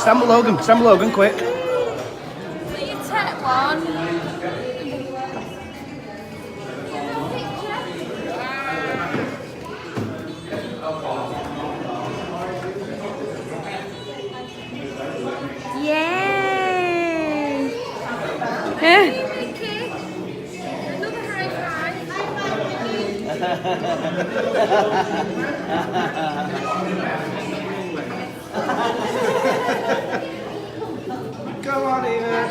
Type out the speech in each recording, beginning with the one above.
Stand with Logan, quick. Will you take one? Yay! Another high Come on, Eva.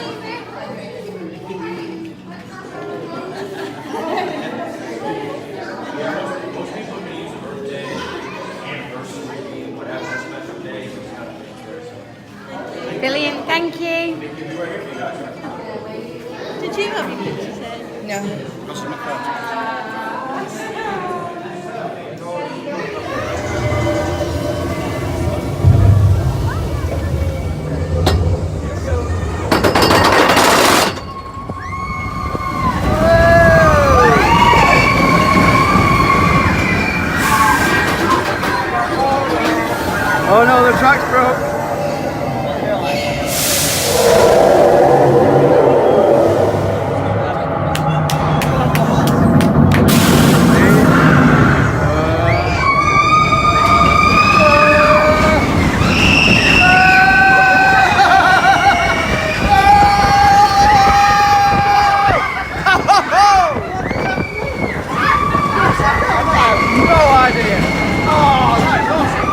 Brilliant, thank you. Did you have your pictures in? No. Oh no, the track's broke. No idea. Oh, that's awesome.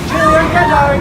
Julian, get down.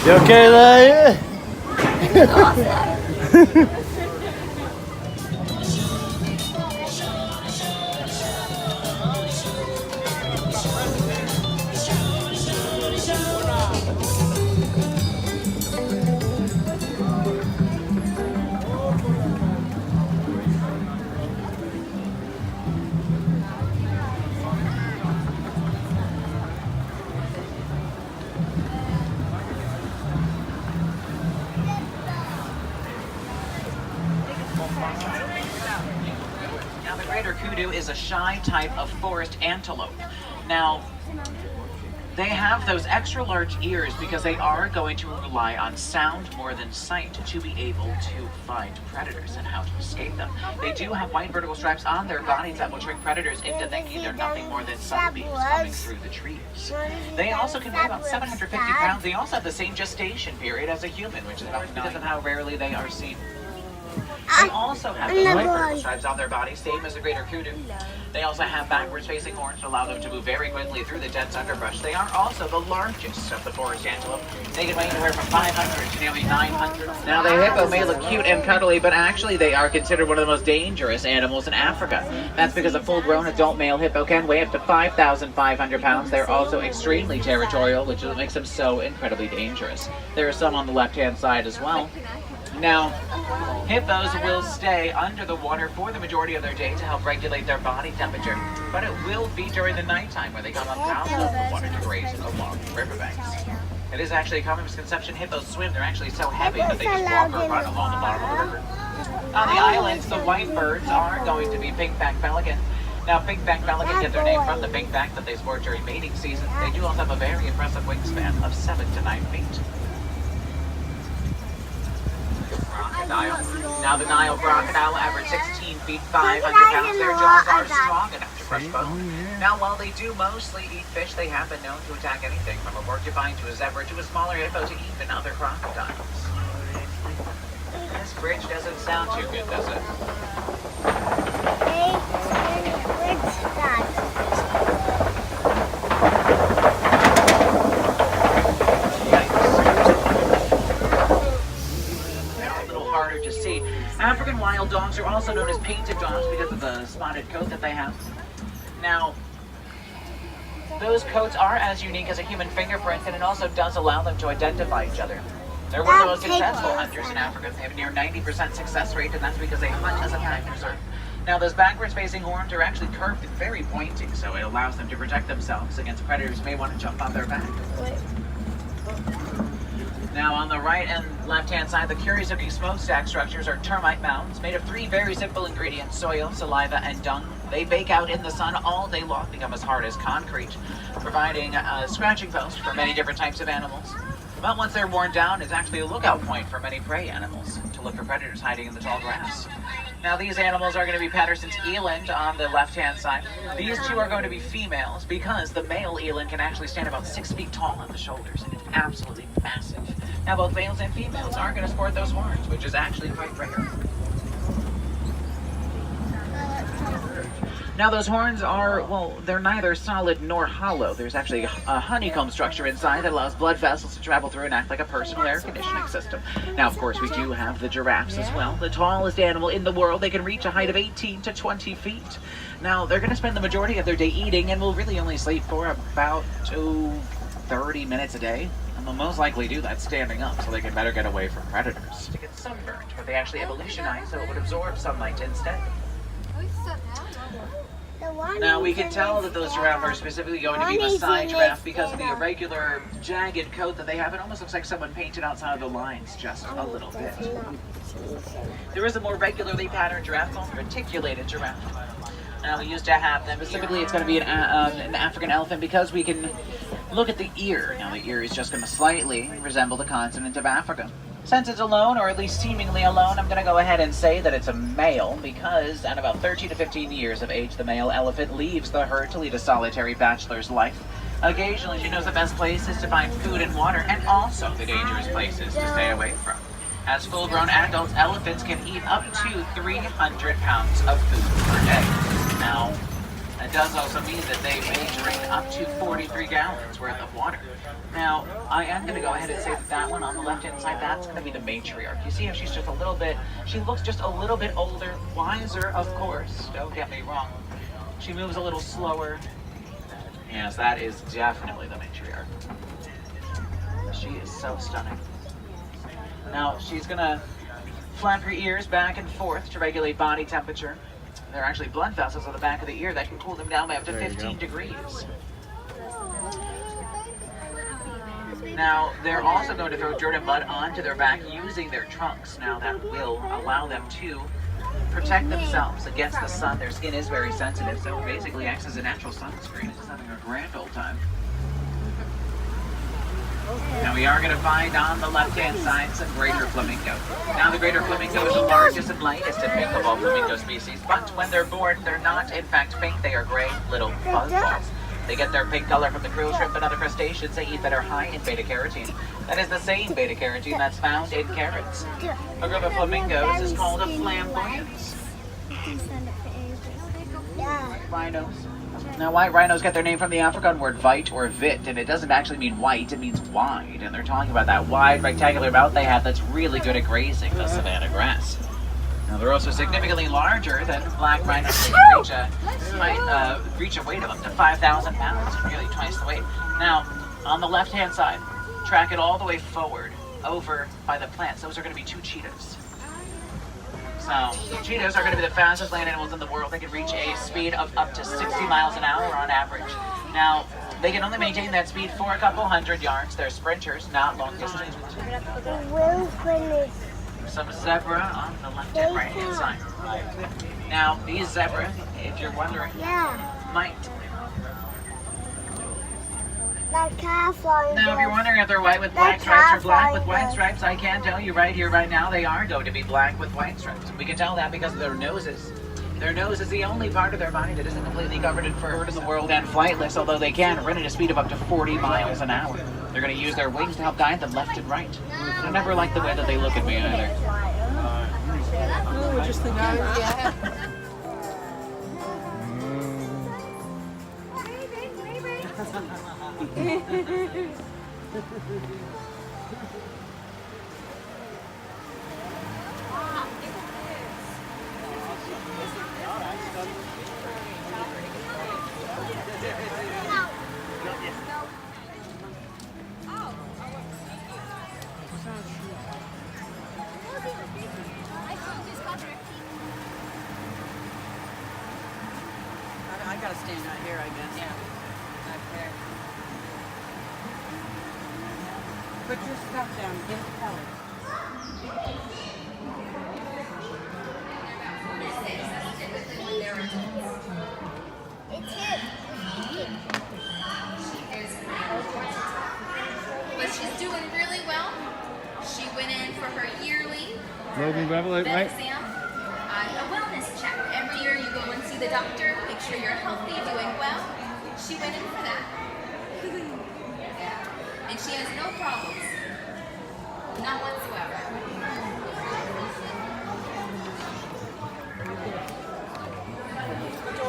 You okay there? Now, the greater kudu is a shy type of forest antelope. Now, they have those extra large ears because they are going to rely on sound more than sight to be able to find predators and how to escape them. They do have white vertical stripes on their bodies that will trick predators into thinking they're nothing more than sunbeams coming through the trees. They also can weigh about 750 pounds. They also have the same gestation period as a human, which is about because of how rarely they are seen. They also have the white stripes on their body, same as the greater kudu. They also have backwards facing horns to allow them to move very quickly through the dense underbrush. They are also the largest of the forest antelope. They can weigh anywhere from 500 to nearly 900. Now the hippo may look cute and cuddly, but actually they are considered one of the most dangerous animals in Africa. That's because a full-grown adult male hippo can weigh up to 5,500 pounds. They're also extremely territorial, which is what makes them so incredibly dangerous. There are some on the left-hand side as well. Now, hippos will stay under the water for the majority of their day to help regulate their body temperature, but it will be during the nighttime where they come up out of the water to graze along riverbanks. It is actually a common misconception hippos swim. They're actually so heavy that they just walk or run along the bottom of the river. On the islands, the white birds are going to be pink-backed pelican. Now, pink-backed pelican get their name from the pink back that they sport during mating season. They do also have a very impressive wingspan of 7 to 9 feet. Crocodile. Now the Nile crocodile average 16 feet 500 pounds. Their jaws are strong enough to crush bone. Now while they do mostly eat fish, they have been known to attack anything from a porcupine to a zebra to a smaller hippo to even other crocodiles. This bridge doesn't sound too good, does it? To see. African wild dogs are also known as painted dogs because of the spotted coat that they have. Now, those coats are as unique as a human fingerprint, and it also does allow them to identify each other. They're one of the most successful hunters in Africa. They have a near 90% success rate, and that's because they hunt as a pack reserve. Now, those backwards facing horns are actually curved and very pointy, so it allows them to protect themselves against predators who may want to jump on their back. Now on the right and left-hand side, the curious-looking smokestack structures are termite mounds made of 3 very simple ingredients: soil, saliva, and dung. They bake out in the sun all day long, become as hard as concrete, providing a scratching post for many different types of animals. But once they're worn down, it's actually a lookout point for many prey animals to look for predators hiding in the tall grass. Now these animals are going to be Patterson's eland on the left-hand side. These two are going to be females because the male eland can actually stand about 6 feet tall on the shoulders, and it's absolutely massive. Now both males and females are going to sport those horns, which is actually quite rare. Now those horns are, well, they're neither solid nor hollow. There's actually a honeycomb structure inside that allows blood vessels to travel through and act like a personal air conditioning system. Now, of course, we do have the giraffes as well. The tallest animal in the world. They can reach a height of 18 to 20 feet. Now, they're going to spend the majority of their day eating and will really only sleep for about 30 minutes a day. And they'll most likely do that standing up so they can better get away from predators. To get sunburned, but they actually evolutionized so it would absorb sunlight instead. Now we can tell that those giraffes are specifically going to be Maasai giraffe because of the irregular, jagged coat that they have. It almost looks like someone painted outside of the lines just a little bit. There is a more regularly patterned giraffe called the reticulated giraffe. Now we used to have them, but typically it's going to be an African elephant because we can look at the ear. Now the ear is just going to slightly resemble the continent of Africa. Since it's alone, or at least seemingly alone, I'm going to go ahead and say that it's a male because at about 13 to 15 years of age, the male elephant leaves the herd to lead a solitary bachelor's life. Occasionally, she knows the best places to find food and water, and also the dangerous places to stay away from. As full-grown adults, elephants can eat up to 300 pounds of food per day. Now, it does also mean that they may drink up to 43 gallons worth of water. Now, I am going to go ahead and say that that one on the left-hand side, that's going to be the matriarch. You see how she's just a little bit, she looks just a little bit older, wiser, of course. Don't get me wrong. She moves a little slower. Yes, that is definitely the matriarch. She is so stunning. Now, she's going to flap her ears back and forth to regulate body temperature. There are actually blood vessels on the back of the ear that can cool them down by up to 15 degrees. Now, they're also going to throw dirt and mud onto their back using their trunks. Now, that will allow them to protect themselves against the sun. Their skin is very sensitive, so it basically acts as a natural sunscreen. It's just having a grand old time. Now we are going to find on the left-hand side some greater flamingo. Now the greater flamingo is the largest and lightest and pink of all flamingo species, but when they're born, they're not in fact pink, they are gray little fuzz balls. They get their pink color from the krill shrimp and other crustaceans they eat that are high in beta carotene. That is the same beta carotene that's found in carrots. A group of flamingos is called a flamboyance. Rhinos. Now, white rhinos get their name from the African word vite or vit, and it doesn't actually mean white, it means wide. And they're talking about that wide rectangular mouth they have that's really good at grazing the savanna grass. Now, they're also significantly larger than black rhinos. They can reach a weight of up to 5,000 pounds, nearly twice the weight. Now, on the left-hand side, track it all the way forward, over by the plants. Those are going to be two cheetahs. So, cheetahs are going to be the fastest land animals in the world. They can reach a speed of up to 60 miles an hour on average. Now, they can only maintain that speed for a couple hundred yards. They're sprinters, not long distance. Some zebra on the left and right hand side. Now, these zebra, if you're wondering, might. Now, if you're wondering if they're white with black stripes or black with white stripes, I can tell you right here, right now, they are going to be black with white stripes. We can tell that because of their noses. Their nose is the only part of their body that isn't completely covered in fur in the world and flightless, although they can run at a speed of up to 40 miles an hour. They're going to use their wings to help guide them left and right. I never like the way that they look at me either. Oh, just the nose, yeah. I gotta stand out here, I guess. Yeah. Okay. Put your stuff down. Give it Kelly. But she's doing really well. She went in for her yearly Logan, grab a look, vet right? exam, a wellness check. Every year you go and see the doctor, make sure you're healthy, doing well. She went in for that. And she has no problems. None whatsoever.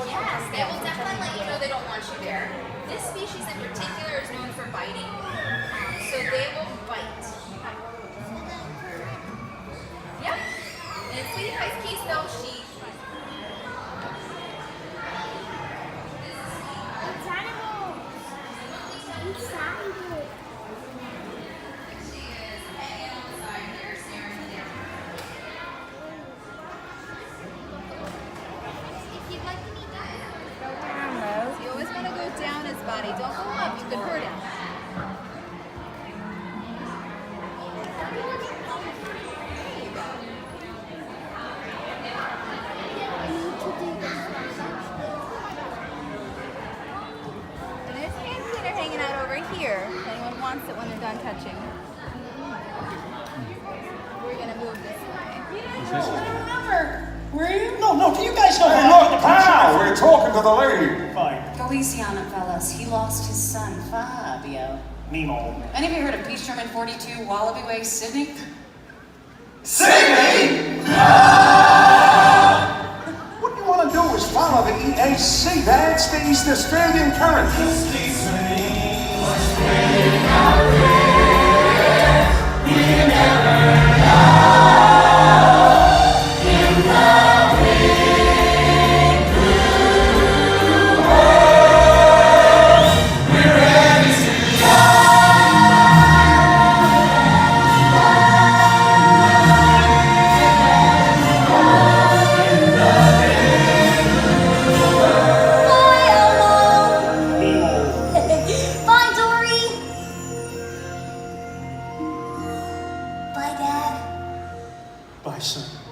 Yes, they will definitely let you know they don't want you there. This species in particular is known for biting. So they will bite. Yep. And in Sweetie Pie's case though, she you always want to go down his body. Don't go up. You could hurt him. And there's hand cleaner hanging out over here. If anyone wants it when they're done touching. We're going to move this way. No, do you guys know Hey, look, pal, we're talking to the lady. Fine. Feliciana, fellas, he lost his son, Fabio. Nemo. Any of you heard of Peach Termin 42, Wallaby Way, Sydney? Sydney? What you want to do is follow the EAC. That's the East Australian Current. Bye, Dory. Bye, Dad. Bye, son.